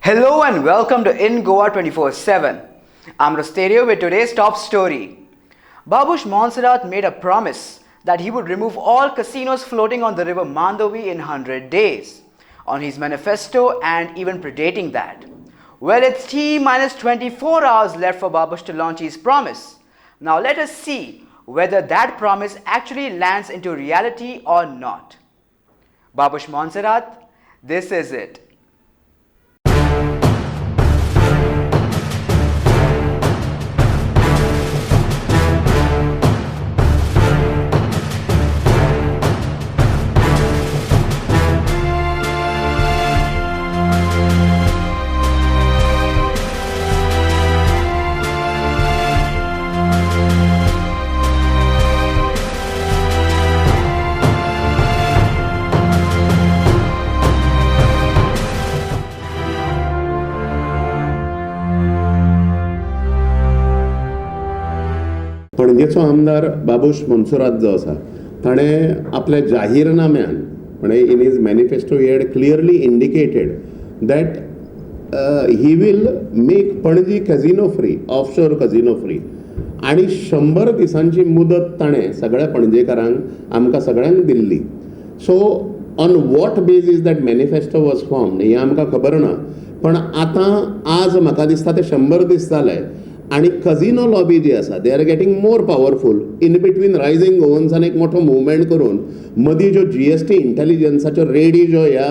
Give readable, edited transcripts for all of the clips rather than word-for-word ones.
Hello and welcome to In Goa 24/7. I'm Rosterio with today's top story. Babush Monserrat made a promise that he would remove all casinos floating on the river Mandovi in 100 days, on his manifesto and even predating that. Well, it's T minus 24 hours left for Babush to launch his promise. Now let us see whether that promise actually lands into reality or not. Babush Monserrat, this is it. पणजेचो आमदार बाबूश मोन्सेरात जो आसा ताणें आपल्या जाहीरनाम्यान म्हणजे in his manifesto he had clearly indicated that he will make Panaji casino free, offshore casino free. आणि 100 दिसांची मुदत ताणें सगळ्या पणजेकारांक आमकां सगळ्यांक दिल्ली. So on what basis that manifesto was formed हें आमकां खबर ना. पण आतां आज म्हाका दिसता ते 100 दीस जाले आणि कझिनो लॉबी जी आसा they are getting more powerful. In between rising गोवन्सान एक मोठो मुवमेंट करून मदीं ज्यो GST इंटेलिजन्साच्यो रेडी ज्यो ह्या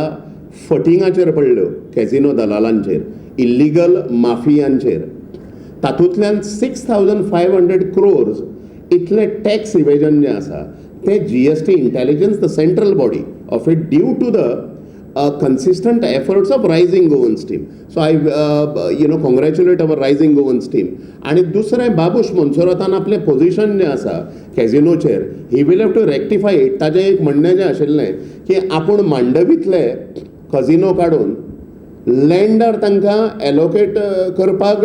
फटिंगाचेर पडल्यो कॅझिनो दलालांचेर, इल्लिगल माफियांचेर, तातूंतल्यान 6500 crores इतले टॅक्स इवेजन जें आसा ते GST intelligence, the central body of it, due to the consistent efforts of Rising Govans team. So I congratulate our Rising Govans team. आणि दुसरें बाबूश मोन्सेरातान आपलें पोजिशन जें आसा कॅझिनोचेर he will have to rectify it. ताजें एक म्हणणें जें आशिल्लें की आपूण मांडवींतले कझिनो काडून लँडार तांकां एलोकेट करपाक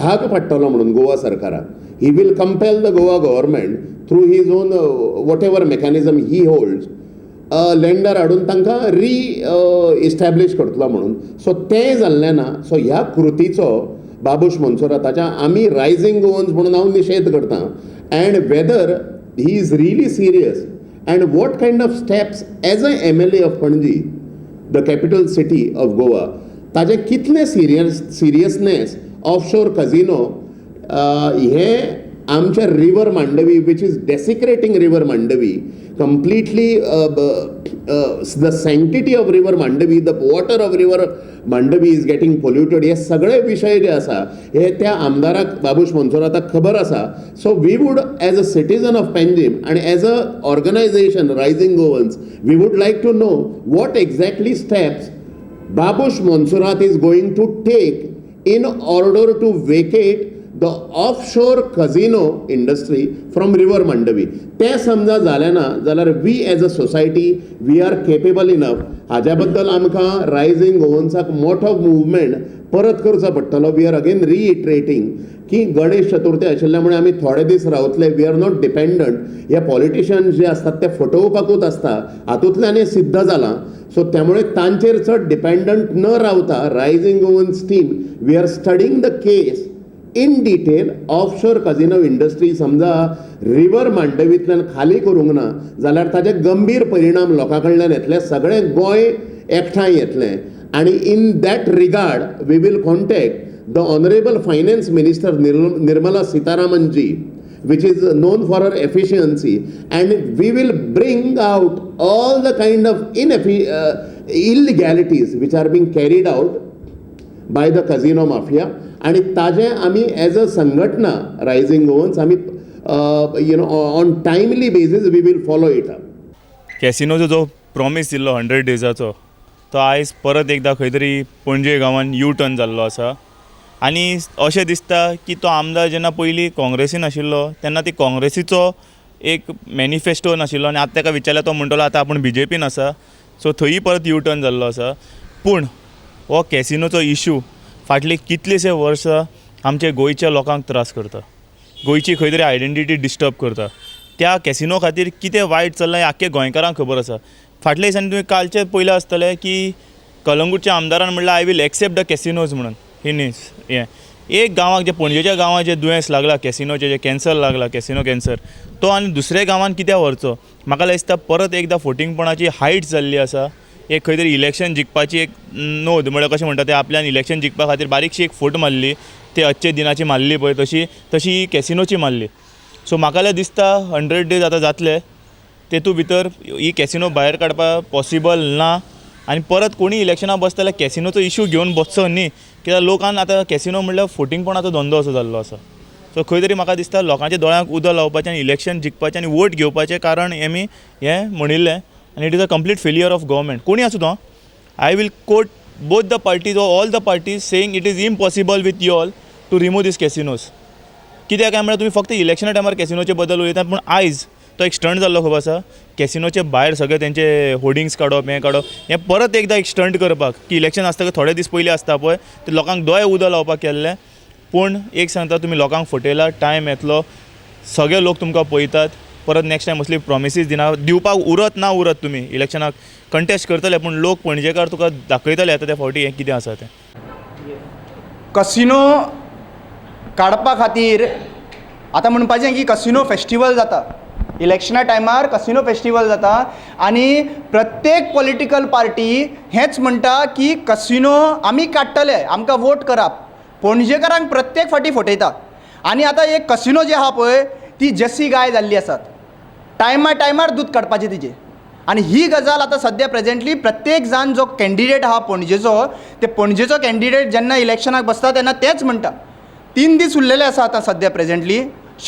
भाग पडटलो म्हणून गोवा सरकाराक. He will compel the Goa government through his own whatever mechanism he holds लँडर हाडून तांकां इस्टॅब्लीश करतलो म्हणून. सो तें जाल्लें ना. सो ह्या कृतीचो बाबूश मोन्सेराताच्या आमी रायझिंग गोवन्स म्हणून हांव निशेध करतां. And whether he is really serious and what kind of steps as a MLA of Panaji, the capital city of Goa, ताजें कितलें सिरियसनेस ऑफशोर कझिनो हें आमच्या river Mandovi which is desecrating river Mandovi completely, the sanctity of river Mandavi, the water of river Mandavi is getting polluted. हे सगळे विषय जे आसा हे त्या आमदाराक बाबूश मोन्सेराताक खबर आसा. So we would as a citizen of Panjim and as a organization Rising Govans, we would like to know what exactly steps Babush Monserrat is going to take in order to vacate the offshore casino industry from river Mandavi. ते समजा जालें ना जाल्यार we as a society we are capable enough. हाज्या बद्दल आमकां rising गोवन्साक मोठो movement परत करचो पडटलो. वी आर अगेन रिइटरेटिंग की गणेश चतुर्थी आशिल्ल्या मुळे आमी थोडे दीस रावतले. We are not dependent. हे पॉलिटिशियन्स जे आसतात ते फटोवपाकूच आसता, हातूंतल्यान हें सिद्ध जालां. सो त्यामुळे तांचेर चड डिपेंडंट न रावता rising Goans team we are studying the case in detail. Offshore casino industry समजा रिवर मांडवींतल्यान खाली करूंक ना जाल्यार ताचे गंभीर परिणाम लोकां कडल्यान येतले. सगळें गोंय एकठांय येतलें. आणि in that regard we will contact the honourable finance minister Nirmala Sitharaman ji, which is known for her efficiency, and we will bring out all the kind of illegalities which are being carried out by the casino mafia. आणि ताजे आमी as a संघटना rising Goans आमी on timely basis we will follow it up. कॅसिनोचो जो promise दिल्लो 100 डेजाचो तो आयज परत एकदा खंय तरी पणजे गांवांत U-टर्न जाल्लो आसा. आनी अशें दिसता की तो आमदार जेन्ना पयलीं काँग्रेसीन आशिल्लो तेन्ना ती काँग्रेसीचो एक मॅनिफेस्टो नाशिल्लो आनी आतां ताका विचारल्यार तो म्हणटलो आतां आपूण BJPन आसा. सो थंय परत U-टर्न जाल्लो आसा. पूण हो कॅसिनोचो इशू फाटली कितलींशे वर्सां आमच्या गोंयच्या लोकांक त्रास करता, गोंयची खंय तरी आयडेंटिटी डिस्टर्ब करता. त्या कॅसिनो खातीर कितें वायट चल्लां हें आख्खे गोंयकारांक खबर आसा. फाटल्या दिसांनी तुवें कालचें पयलें आसतलें की कलंगूटच्या आमदारान म्हणल्यार आय वील एक्सेप्ट द कॅसिनोज म्हणून हिनीस हें एक गांवाक जे पणजेच्या गांवांत जे दुयेंस लागला कॅसिनोचे जे कॅन्सर लागला कॅसिनो कॅन्सर तो आनी दुसऱ्या गांवांत कित्याक व्हरचो म्हाका दिसता परत एकदां फोटिंगपणाची हायट जाल्ली आसा एक खंय तरी इलेक्शन जिखपाची एक नोंद म्हळ्यार कशें म्हणटा ते आपल्यान इलेक्शन जिखपा खातीर बारीकशी एक फूट मारली ते अच्छे दिनाची मारली पळय तशी ही कॅसिनोची मारली सो म्हाका दिसता 100 days आतां जातले तेतूं भितर ही कॅसिनो भायर काडपाक पॉसिबल ना आनी परत कोणी इलेक्शनाक बसता जाल्यार कॅसिनोचो इशू घेवन बसचो न्ही कित्याक लोकांक आतां कॅसिनो म्हणल्यार फोटिंगपणाचो धंदो असो जाल्लो आसा सो खंय तरी म्हाका दिसता लोकांच्या दोळ्यांक उदक लावपाचें आनी इलेक्शन जिखपाचें आनी वोट घेवपाचें कारण हेमी हें म्हणिल्लें आनी it is a complete failure of government कोणी आसूं तो I will quote both the parties or all the parties saying it is impossible with you all to remove these casinos कित्याक काय म्हळ्यार तुमी फक्त इलेक्शना टायमार कॅसिनोचे बद्दल उलयतात पूण आयज तो एक स्टंट जाल्लो खबर आसा कॅसिनोचे भायर सगळे तेंचे होर्डिंग्स काडप हें काडप हें परत एकदां एक स्टंट करपाक की इलेक्शन आसतकीर थोडे दीस पयलीं आसता पळय ते लोकांक दोळे उदक लावपाक केल्लें पूण एक सांगता तुमी लोकांक फटयला टायम येतलो सगळे लोक तुमकां पळयतात परत नेक्स्ट टायम असली प्रॉमिसीस दिवपाक उरत ना उरत तुमी इलेक्शनाक कंटेस्ट करतले पूण लोक पणजेकार तुका दाखयतले येता त्या फावटी हें कितें आसा तें कसिनो काडपा खातीर आतां म्हणपाचें की कसिनो फेस्टिवल जाता इलेक्शना टायमार कसिनो फेस्टिवल जाता आनी प्रत्येक पॉलिटिकल पार्टी हेंच म्हणटा की कसिनो आमी काडटले आमकां वोट करात पणजेकारांक प्रत्येक फावटी फटयता आनी आतां एक कसिनो जी आहा पळय ती जर्सी गाय जाल्ली आसात टायमार दूद काडपाचें तिजें आनी ही गजाल आतां सद्या प्रेजेंटली प्रत्येक जाण जो कॅन्डिडेट आहा पणजेचो ते पणजेचो कॅन्डिडेट जेन्ना इलेक्शनाक बसता तेन्ना तेच म्हणटा 3 दीस उरलेले आसा आतां सद्या प्रेजेंटली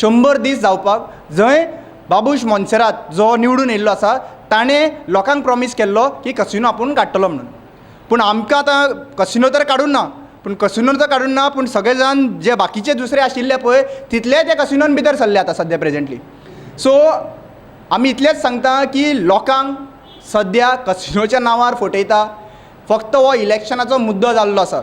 100 दीस जावपाक जंय बाबूश मोन्सेरात जो निवडून येयल्लो आसा ताणें लोकांक प्रॉमीस केल्लो की कसिनो आपूण काडटलो म्हणून पूण आमकां आतां कसिनो तर काडून ना पूण कसिनो तर काडून ना पूण सगळे जाण जे बाकीचे दुसरे आशिल्ले पळय तितले ते कसिनोन भितर सरले आतां सद्या प्रेजेंटली सो आमी इतलेंच सांगता की लोकांक सद्या कसिनोच्या नांवार फटयता फक्त हो इलेक्शनाचो मुद्दो जाल्लो आसा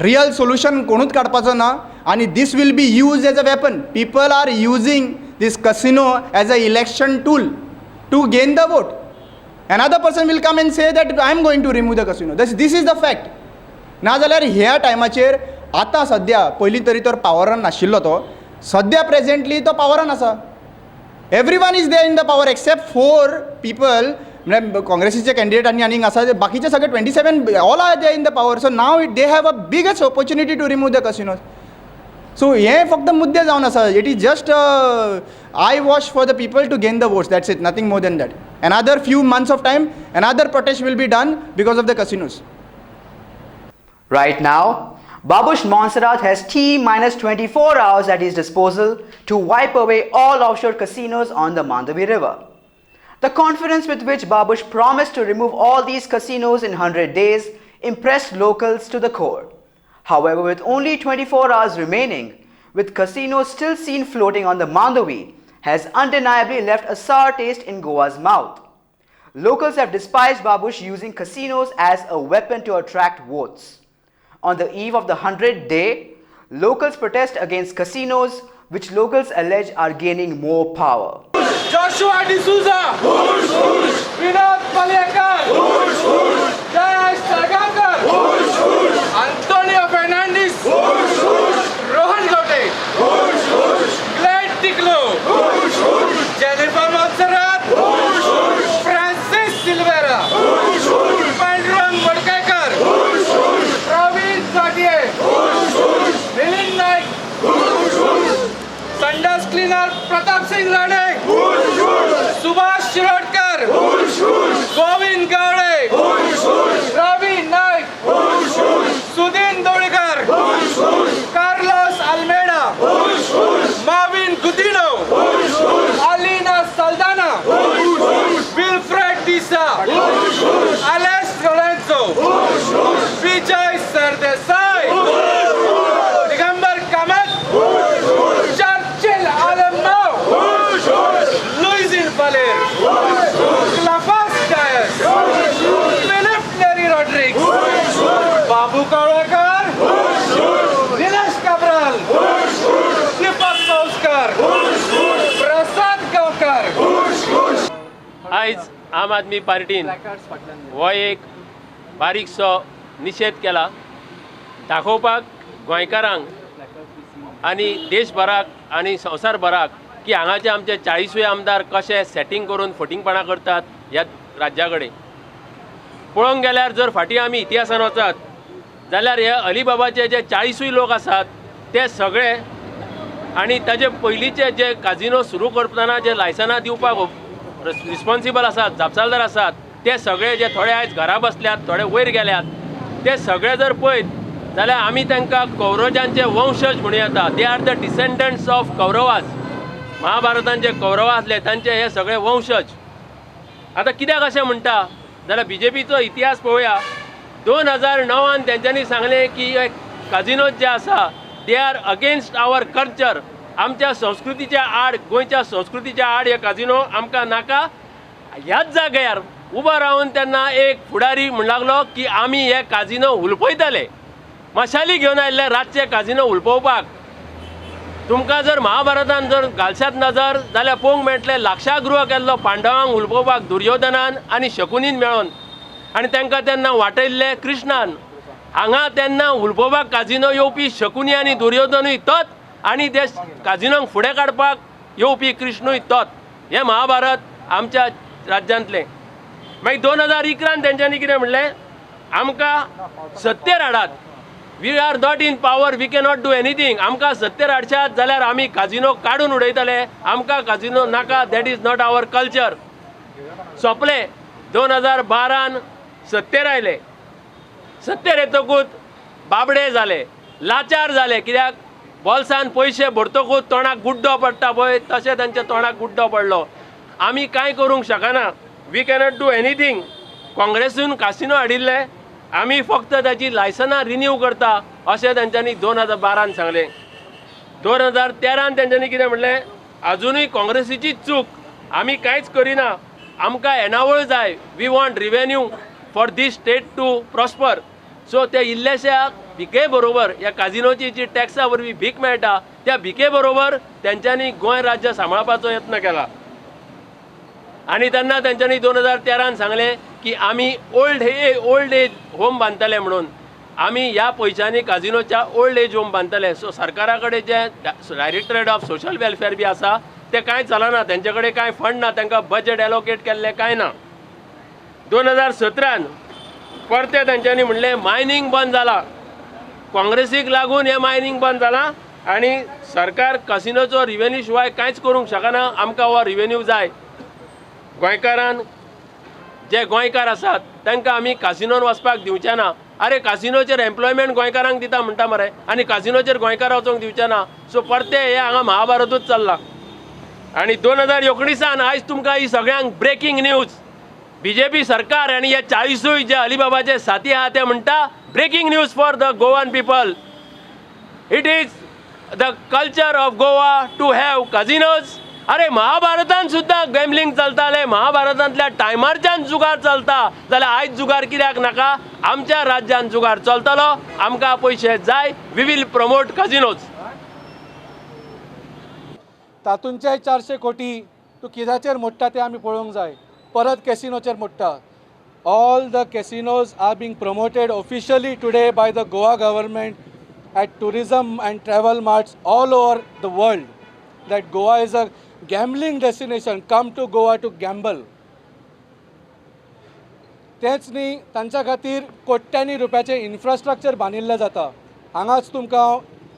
रियल सोल्युशन कोणूच काडपाचो ना आनी this will be use as a weapon people are using this casino as a election tool to gain the vote. Another person will come and say that I am going to remove the casino. This is the fact. ना जाल्यार ह्या टायमाचेर आतां सद्या पयलीं तरी तर पावरान नाशिल्लो तो सद्या प्रेजेंटली तो पावरान आसा everyone is there in the power except 4 people म्हणजे काँग्रेसीचे कॅन्डिडेट आनी आनीक आसा बाकीचे सगळे 27 all are there in the power so now they have a biggest opportunity to remove the casinos so हें फक्त मुद्दे जावन आसा it is just eye wash for the people to gain the votes that's it nothing more than that another few months of time another protest will be done because of the casinos Right now, Babush Montserrat has T-24 hours at his disposal to wipe away all offshore casinos on the Mandavi River. The confidence with which Babush promised to remove all these casinos in 100 days impressed locals to the core. However, with only 24 hours remaining, with casinos still seen floating on the Mandavi, has undeniably left a sour taste in Goa's mouth. Locals have despised Babush using casinos as a weapon to attract votes. On the eve of the 100th day, locals protest against casinos, which locals allege are gaining more power. Joshua D'Souza, Vinod Palekar, Jayesh Sargankar, Antonio Fernandez, Rohan Lotte, Glad Tiklo, Jennifer Montserrat, Francis Silvera, Pandurang Wadkaikar, Praveen Satie, Milind Naik, Sandas Cleaner Pratap Singh Rane, Subhash Shirodkar, Govind Gowde, Ravi Naik, Sudhin Dodikar, Carlos Almeida, Marvin Gudino, Alina Saldana, Wilfred Disa, Alex Lorenzo, Vijay Sardesai, Digambar Kamat, Churchill Alamno, Luisin Valer, Clafas Dias, Philip Neri Rodriguez, Babu Kaulakar, Dinesh Cabral, Deepak Kauskar, Prasad Gaokar. आयज आम आदमी पार्टीन हो एक बारीकसो निशेध केला दाखोवपाक गोंयकारांक आनी देशभराक आनी संवसारभराक की हांगाचे आमचे 40 आमदार कशे सेटींग करून फटींगपणां करतात ह्या राज्या कडेन. पळोवंक गेल्यार जर फाटीं आमी इतिहासान वचत जाल्यार हे अलिबाबाचे जे 40 लोक आसात ते सगळे आनी ताजे पयलींचे जे काजिनो सुरू करतना जे लायसनां दिवपाक रिस्पॉन्सिबल आसात, जापसालदार आसात, ते सगळे जे थोडे आयज घरा बसल्यात, थोडे वयर गेल्यात, ते सगळे जर पळयत जाल्यार आमी तांकां कौरवांचे वंशज म्हणूं येता. They are the descendants of Kauravas. महाभारतान जे कौरव आसले तांचे हे सगळे वंशज. आतां कित्याक अशें म्हणटा जाल्यार BJPचो इतिहास पळोवया. 2009 तेंच्यांनी सांगलें की काजिनोज जे आसा they are against our culture. आमच्या संस्कृतीच्या आड, गोंयच्या संस्कृतीच्या आड हे काजिनो आमकां नाका. ह्याच जाग्यार उबो रावन तेन्ना एक फुडारी म्हणू लागलो की आमी हे काजिनो हुलपयतले. मशाली घेवन आयिल्ले रातचे काजिनो हुलपोवपाक. तुमकां जर महाभारतान जर घालशात नजर जाल्यार पळोवंक मेळटलें लाक्षागृह केल्लो पांडवांक हुलपोवपाक दुर्योधनान आनी शकुनीन मेळोन आनी तांकां तेन्ना वाटयल्ले कृष्णान. हांगा तेन्ना हुलपोवपाक काजिनो येवपी शकुनी आनी दुर्योधनूय तोच आनी ते काजिनोंक फुडें काडपाक येवपी कृष्णूय तोच. हें महाभारत आमच्या राज्यांतलें. मागीर 2011 तेंच्यांनी कितें म्हणलें, आमकां सत्तेर हाडात. We are not in power, we can not do anything. आमकां सत्तेर हाडशात जाल्यार आमी काजिनो काडून उडयतले. आमकां काजिनो नाका, that is not our culture. सोंपलें. 2012 सत्तेर आयले. सत्तेर येतकूच बाबडे जाले, लाचार जाले. कित्याक बॉल्सान पयशे भरतकूच तोंडाक गुड्डो पडटा पळय तशें तांच्या तोंडाक गुड्डो पडलो. आमी कांय करूंक शकना. We cannot do anything. काँग्रेसीन कासिनो हाडिल्ले, आमी फक्त ताची लायसनां रिन्यू करता अशें तांच्यांनी 2012 सांगलें. 2013 तेंच्यांनी कितें म्हणलें, अजुनूय काँग्रेसीची चूक, आमी कांयच करिना, आमकां येणावळ जाय. We want revenue for this state to prosper. So ते इल्लेशा भिके बरोबर ह्या काजिनोची जी टॅक्सा वरवीं भीक मेळटा त्या भिके बरोबर तेंच्यांनी गोंय राज्य सांबाळपाचो यत्न केला. आनी तेन्ना तेंच्यांनी 2013 सांगलें की आमी ओल्ड एज होम बांदतले म्हणून. आमी ह्या पयशांनी काजिनोच्या ओल्ड एज होम बांदतले. सो सरकारा कडेन जे डायरेक्टरेट ऑफ सोशल वेलफेअर बी आसा ते कांय चलना. तेंचे कडेन कांय फंड ना, तांकां बजेट एलोकेट केल्लें कांय ना. 2017 परते तेंच्यांनी म्हणलें मायनींग बंद जाला. काँग्रेसीक लागून हें मायनींग बंद जालां आनी सरकार कासिनोचो रिवेन्यू शिवाय कांयच करूंक शकना. आमकां हो रिवेन्यू जाय. गोंयकारान जे गोंयकार आसात तांकां आमी कासिनोन वचपाक दिवचे ना. अरे कासिनोचेर एम्प्लॉयमेंट गोंयकारांक दिता म्हणटा मरे आनी कासिनोचेर गोंयकार वचोंक दिवचे ना. सो परते हे हांगा महाभारतूच चल्ला. आनी 2019 आयज तुमकां ही सगळ्यांक ब्रेकींग न्यूज. BJP सरकार आनी हे 40 जे अलिबाबाचे साथी आहा ते म्हणटा breaking news for the Goan people. It is the culture of Goa to have casinos. अरे महाभारतान सुद्दां गॅमलिंग चलताले, महाभारतांतल्या टायमारच्यान जुगार चलता जाल्यार आयज जुगार कित्याक नाका. आमच्या राज्यान जुगार चलतलो. आमकां पयशे जाय. We will promote casinos. तातूंचे 400 कोटी तूं कित्याचेर मोडटा तें आमी पळोवंक जाय. परत कॅसिनोचेर मोडटा. All the casinos are being promoted officially today by the Goa government at tourism and travel marts all over the world, that Goa is a gambling destination. Come to Goa to gamble. तेच न्ही तांच्या खातीर कोट्यांनी रुपयाचे infrastructure बांदिल्लें जाता. हांगाच तुमकां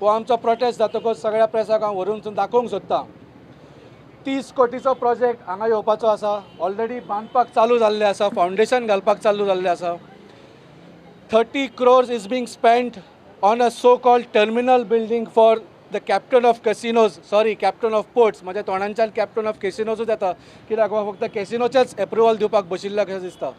हो आमचो प्रोटेस्ट जातकच सगळ्या प्रेसाक हांव व्हरून दाखोवंक सोदतां. 30 कोटीचो प्रोजेक्ट हांगा येवपाचो आसा. ऑलरेडी बांदपाक चालू जाल्लें आसा. फावंडेशन घालपाक चालू जाल्लें आसा. 30 crores is being spent on a so-called terminal building for the captain of casinos, captain of ports. माझ्या तोंडांच्यान captain of casinos येता कित्याक हो फक्त कॅसिनोचेच एप्रुवल दिवपाक बशिल्लो कशें दिसता.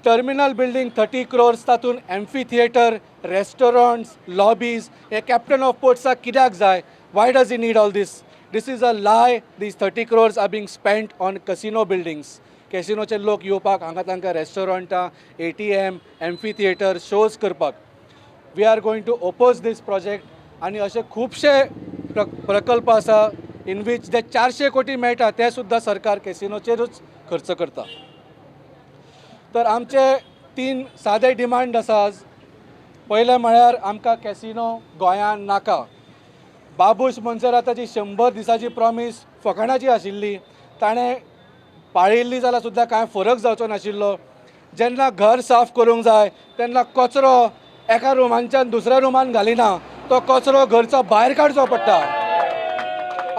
टर्मिनल बिल्डिंग 30 crores, तातूंत एम्फी थिएटर, रेस्टॉरंट्स, लॉबीज. हे कॅप्टन ऑफ पोर्ट्साक कित्याक जाय? Y does he need all these? This is a lie. These 30 crores are being spent on casino buildings. कॅसिनोचे लोक येवपाक हांगा तांकां रेस्टॉरंटां, ATM, एम्फी थिएटर, शोज करपाक. We are going to oppose this project. आनी असे खुबशे प्रकल्प आसा इन वीच जे 400 कोटी मेळटा ते सुद्दां सरकार कॅसिनोचेरूच खर्च करता. तर आमचे 3 सादे डिमांड आसा. पयलें म्हळ्यार आमकां कॅसिनो गोंयांत नाका. बाबूश मोन्सेराताची 100 दिसाची प्रॉमीस फकाणाची आशिल्ली. ताणें पाळिल्ली जाल्यार सुद्दां कांय फरक जावचो नाशिल्लो. जेन्ना घर साफ करूंक जाय तेन्ना कचरो एका रुमांच्यान दुसऱ्या रुमान घालिना, तो कचरो घरचो भायर काडचो पडटा.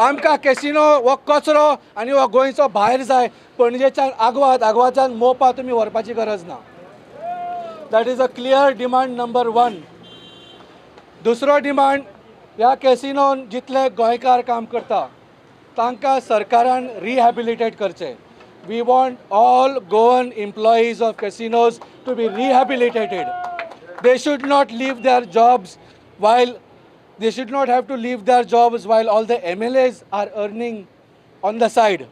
आमकां कॅसिनो हो कचरो आनी हो गोंयचो भायर जाय. पणजेच्यान आग्वाच्यान मोपा तुमी व्हरपाची गरज ना. That is a clear demand number 1. दुसरो डिमांड, ह्या कॅसिनोन जितले गोंयकार काम करता तांकां सरकारान रिहॅबिलिटेट करचें. We want all Goan employees of casinos to be rehabilitated. They should not leave their jobs while all the MLAs are earning on the side.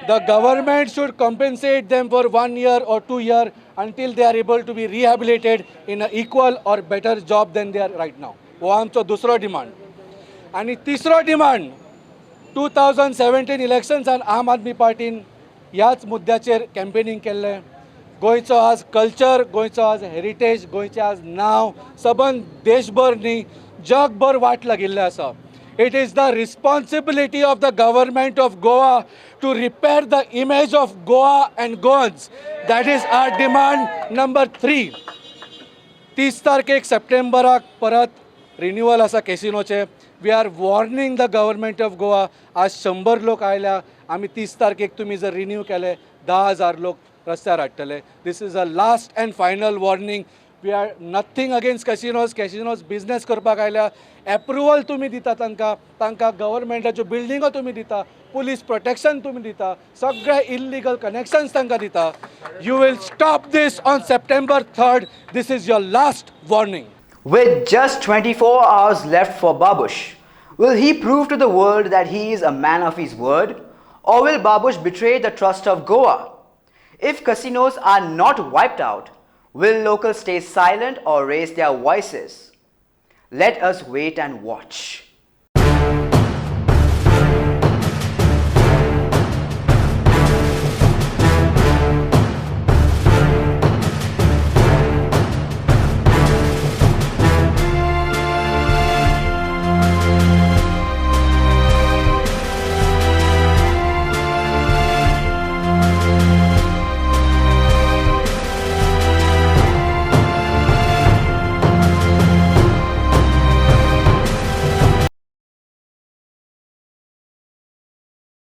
The government should compensate them for 1 year or 2 years until they are able to be rehabilitated in an equal or better job than they are right now. हो आमचो दुसरो demand. आनी तिसरो demand, 2017 इलेक्शन्सान आम आदमी पार्टीन ह्याच मुद्द्याचेर campaigning केल्लें. गोंयचो आज कल्चर, गोंयचो आज हेरिटेज, गोंयचें आज नांव सबंद देशभर न्ही जगभर वाट लागिल्लें आसा. It is the responsibility of the government of Goa to repair the image of Goa and Goans. That is our demand number 3. 30 तारखेक सप्टेंबराक परत रिन्युअल आसा कॅसिनोचे. We are warning the government of Goa. आज 100 लोक आयल्या. आमी 30 तारखेक तुमी जर रिन्यू केले 10,000 लोक रस्त्यार हाडटले. This is a last and final warning. We are nothing against casinos business करपाक आयल्या. एप्रुवल तुमी दिता तांकां गव्हर्मेंटाच्यो बिल्डिंगो तुमी दिता, पुलीस प्रोटेक्शन तुमी दिता, सगळे इल्लिगल कनेक्शन्स तांकां दिता. You will stop this on September 3rd. This is your last warning. With just 24 hours left for Babush, will he prove to the world that he is a man of his word? Or will Babush betray the trust of Goa? If casinos are not wiped out, will locals stay silent or raise their voices? Let us wait and watch.